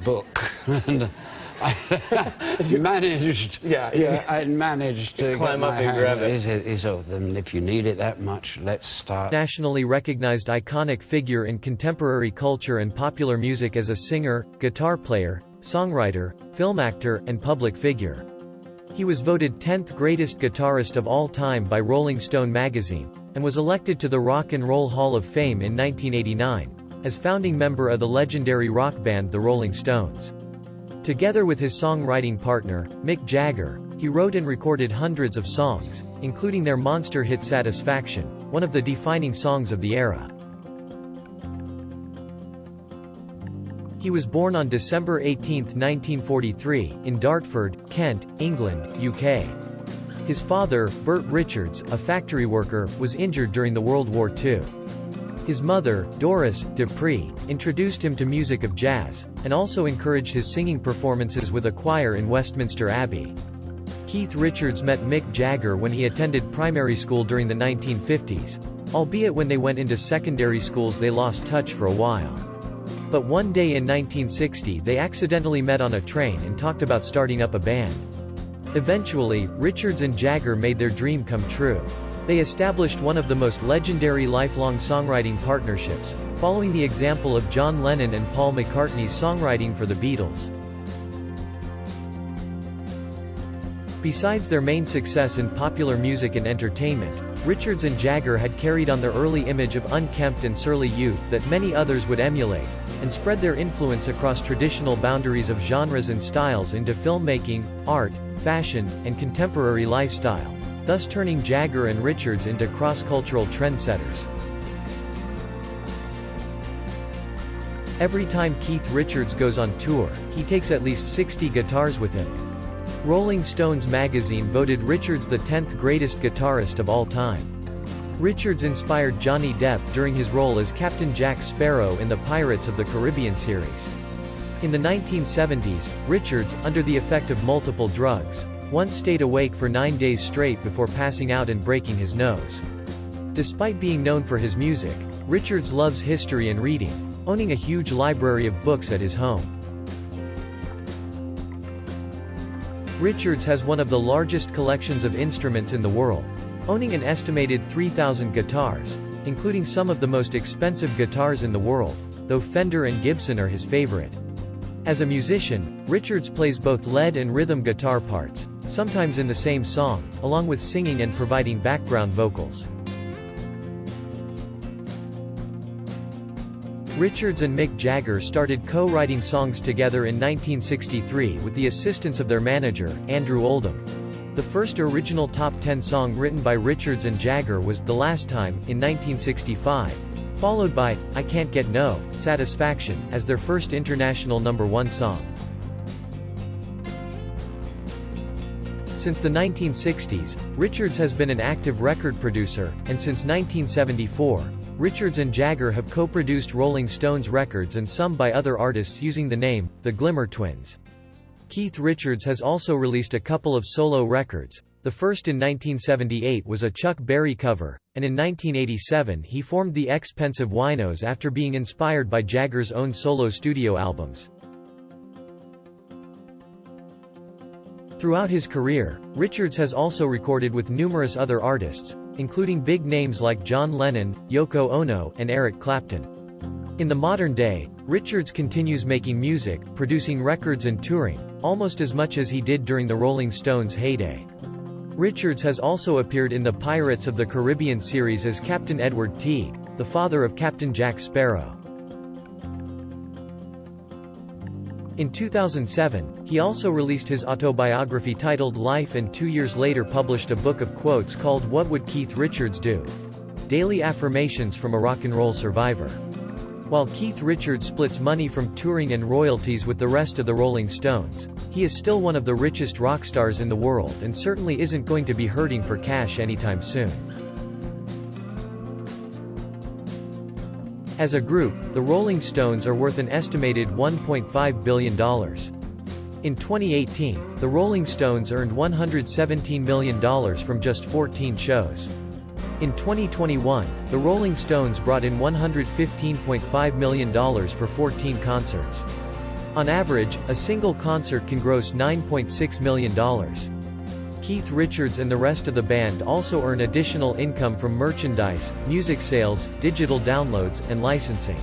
book, and I managed. I managed to climb get up my and grab it. Is of them. If you need it that much, let's start. Nationally recognized iconic figure in contemporary culture and popular music as a singer, guitar player, songwriter, film actor, and public figure. He was voted 10th greatest guitarist of all time by Rolling Stone magazine, and was elected to the Rock and Roll Hall of Fame in 1989, as founding member of the legendary rock band the Rolling Stones. Together with his songwriting partner, Mick Jagger, he wrote and recorded hundreds of songs, including their monster hit Satisfaction, one of the defining songs of the era. He was born on December 18, 1943, in Dartford, Kent, England, UK. His father, Bert Richards, a factory worker, was injured during the World War II. His mother, Doris Dupree, introduced him to music of jazz, and also encouraged his singing performances with a choir in Westminster Abbey. Keith Richards met Mick Jagger when he attended primary school during the 1950s, albeit when they went into secondary schools they lost touch for a while. But one day in 1960 they accidentally met on a train and talked about starting up a band. Eventually, Richards and Jagger made their dream come true. They established one of the most legendary lifelong songwriting partnerships, following the example of John Lennon and Paul McCartney's songwriting for the Beatles. Besides their main success in popular music and entertainment, Richards and Jagger had carried on their early image of unkempt and surly youth that many others would emulate, and spread their influence across traditional boundaries of genres and styles into filmmaking, art, fashion, and contemporary lifestyle, thus turning Jagger and Richards into cross-cultural trendsetters. Every time Keith Richards goes on tour, he takes at least 60 guitars with him. Rolling Stones magazine voted Richards the 10th greatest guitarist of all time. Richards inspired Johnny Depp during his role as Captain Jack Sparrow in the Pirates of the Caribbean series. In the 1970s, Richards, under the effect of multiple drugs, once stayed awake for 9 days straight before passing out and breaking his nose. Despite being known for his music, Richards loves history and reading, owning a huge library of books at his home. Richards has one of the largest collections of instruments in the world, owning an estimated 3,000 guitars, including some of the most expensive guitars in the world, though Fender and Gibson are his favorite. As a musician, Richards plays both lead and rhythm guitar parts, sometimes in the same song, along with singing and providing background vocals. Richards and Mick Jagger started co-writing songs together in 1963 with the assistance of their manager, Andrew Oldham. The first original top 10 song written by Richards and Jagger was The Last Time, in 1965, followed by I Can't Get No Satisfaction as their first international #1 song. Since the 1960s, Richards has been an active record producer, and since 1974, Richards and Jagger have co-produced Rolling Stones records and some by other artists using the name, the Glimmer Twins. Keith Richards has also released a couple of solo records. The first in 1978 was a Chuck Berry cover, and in 1987 he formed the Expensive Winos after being inspired by Jagger's own solo studio albums. Throughout his career, Richards has also recorded with numerous other artists, including big names like John Lennon, Yoko Ono, and Eric Clapton. In the modern day, Richards continues making music, producing records and touring, almost as much as he did during the Rolling Stones' heyday. Richards has also appeared in the Pirates of the Caribbean series as Captain Edward Teague, the father of Captain Jack Sparrow. In 2007, he also released his autobiography titled Life, and 2 years later published a book of quotes called What Would Keith Richards Do? Daily Affirmations from a Rock and Roll Survivor. While Keith Richards splits money from touring and royalties with the rest of the Rolling Stones, he is still one of the richest rock stars in the world and certainly isn't going to be hurting for cash anytime soon. As a group, the Rolling Stones are worth an estimated $1.5 billion. In 2018, the Rolling Stones earned $117 million from just 14 shows. In 2021, the Rolling Stones brought in $115.5 million for 14 concerts. On average, a single concert can gross $9.6 million. Keith Richards and the rest of the band also earn additional income from merchandise, music sales, digital downloads, and licensing.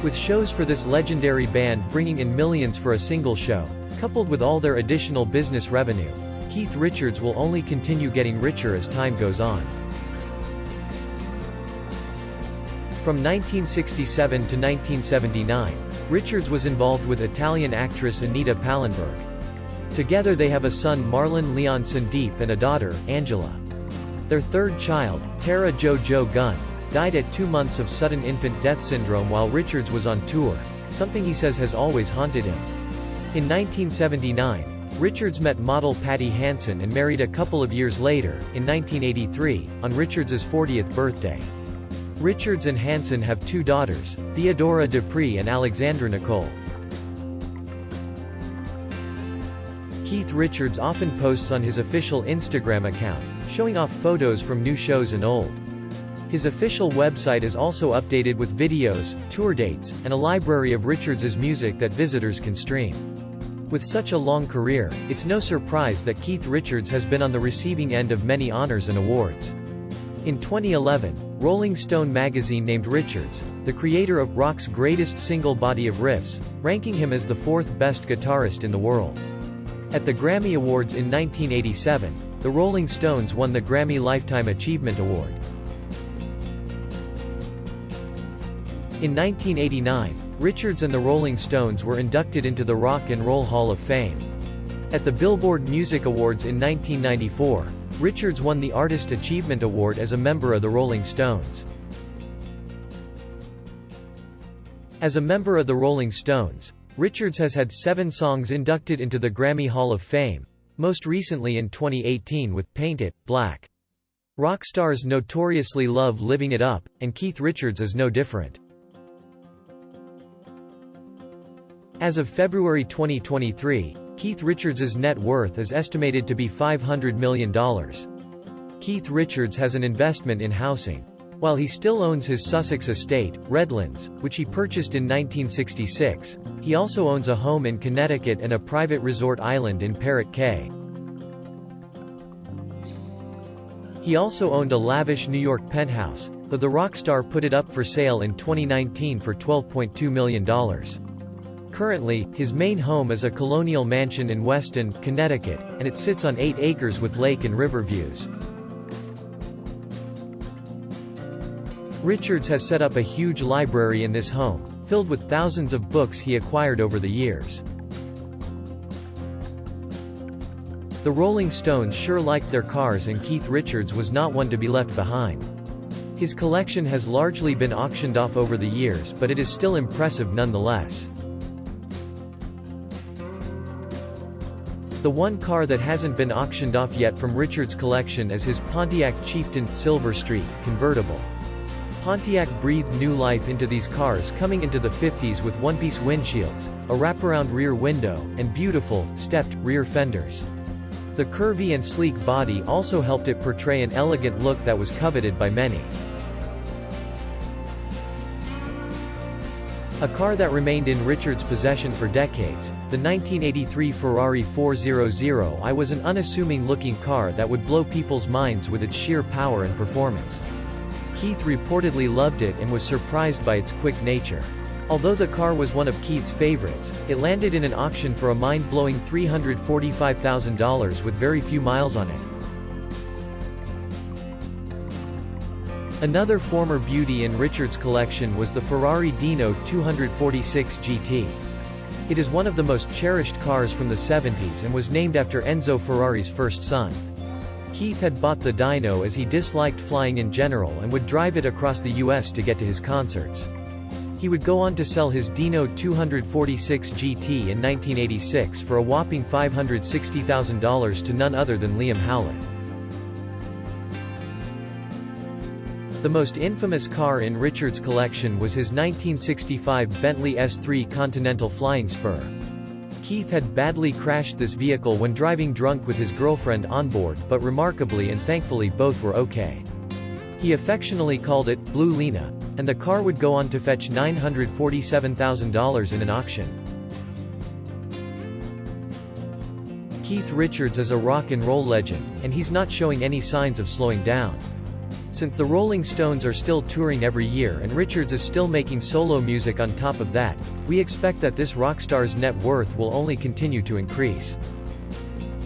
With shows for this legendary band bringing in millions for a single show, coupled with all their additional business revenue, Keith Richards will only continue getting richer as time goes on. From 1967 to 1979, Richards was involved with Italian actress Anita Pallenberg. Together they have a son Marlon Leon Sandeep and a daughter, Angela. Their third child, Tara Jo Gunn, died at 2 months of sudden infant death syndrome while Richards was on tour, something he says has always haunted him. In 1979, Richards met model Patty Hansen and married a couple of years later, in 1983, on Richards's 40th birthday. Richards and Hansen have 2 daughters, Theodora Dupree and Alexandra Nicole. Keith Richards often posts on his official Instagram account, showing off photos from new shows and old. His official website is also updated with videos, tour dates, and a library of Richards's music that visitors can stream. With such a long career, it's no surprise that Keith Richards has been on the receiving end of many honors and awards. In 2011, Rolling Stone magazine named Richards, the creator of rock's greatest single body of riffs, ranking him as the 4th best guitarist in the world. At the Grammy Awards in 1987, the Rolling Stones won the Grammy Lifetime Achievement Award. In 1989, Richards and the Rolling Stones were inducted into the Rock and Roll Hall of Fame. At the Billboard Music Awards in 1994, Richards won the Artist Achievement Award as a member of the Rolling Stones. As a member of the Rolling Stones, Richards has had 7 songs inducted into the Grammy Hall of Fame, most recently in 2018 with Paint It Black. Rock stars notoriously love living it up, and Keith Richards is no different. As of February 2023, Keith Richards's net worth is estimated to be $500 million. Keith Richards has an investment in housing. While he still owns his Sussex estate, Redlands, which he purchased in 1966, he also owns a home in Connecticut and a private resort island in Parrot Cay. He also owned a lavish New York penthouse, though the rock star put it up for sale in 2019 for $12.2 million. Currently, his main home is a colonial mansion in Weston, Connecticut, and it sits on 8 acres with lake and river views. Richards has set up a huge library in this home, filled with thousands of books he acquired over the years. The Rolling Stones sure liked their cars, and Keith Richards was not one to be left behind. His collection has largely been auctioned off over the years, but it is still impressive nonetheless. The one car that hasn't been auctioned off yet from Richards' collection is his Pontiac Chieftain Silver Street convertible. Pontiac breathed new life into these cars, coming into the 50s with one-piece windshields, a wraparound rear window, and beautiful, stepped, rear fenders. The curvy and sleek body also helped it portray an elegant look that was coveted by many. A car that remained in Richards' possession for decades, the 1983 Ferrari 400i was an unassuming-looking car that would blow people's minds with its sheer power and performance. Keith reportedly loved it and was surprised by its quick nature. Although the car was one of Keith's favorites, it landed in an auction for a mind-blowing $345,000 with very few miles on it. Another former beauty in Richards' collection was the Ferrari Dino 246 GT. It is one of the most cherished cars from the 70s and was named after Enzo Ferrari's first son. Keith had bought the Dino as he disliked flying in general and would drive it across the US to get to his concerts. He would go on to sell his Dino 246 GT in 1986 for a whopping $560,000 to none other than Liam Howlett. The most infamous car in Richards' collection was his 1965 Bentley S3 Continental Flying Spur. Keith had badly crashed this vehicle when driving drunk with his girlfriend on board, but remarkably and thankfully both were okay. He affectionately called it Blue Lena. and the car would go on to fetch $947,000 in an auction. Keith Richards is a rock and roll legend, and he's not showing any signs of slowing down. Since the Rolling Stones are still touring every year and Richards is still making solo music on top of that, we expect that this rock star's net worth will only continue to increase.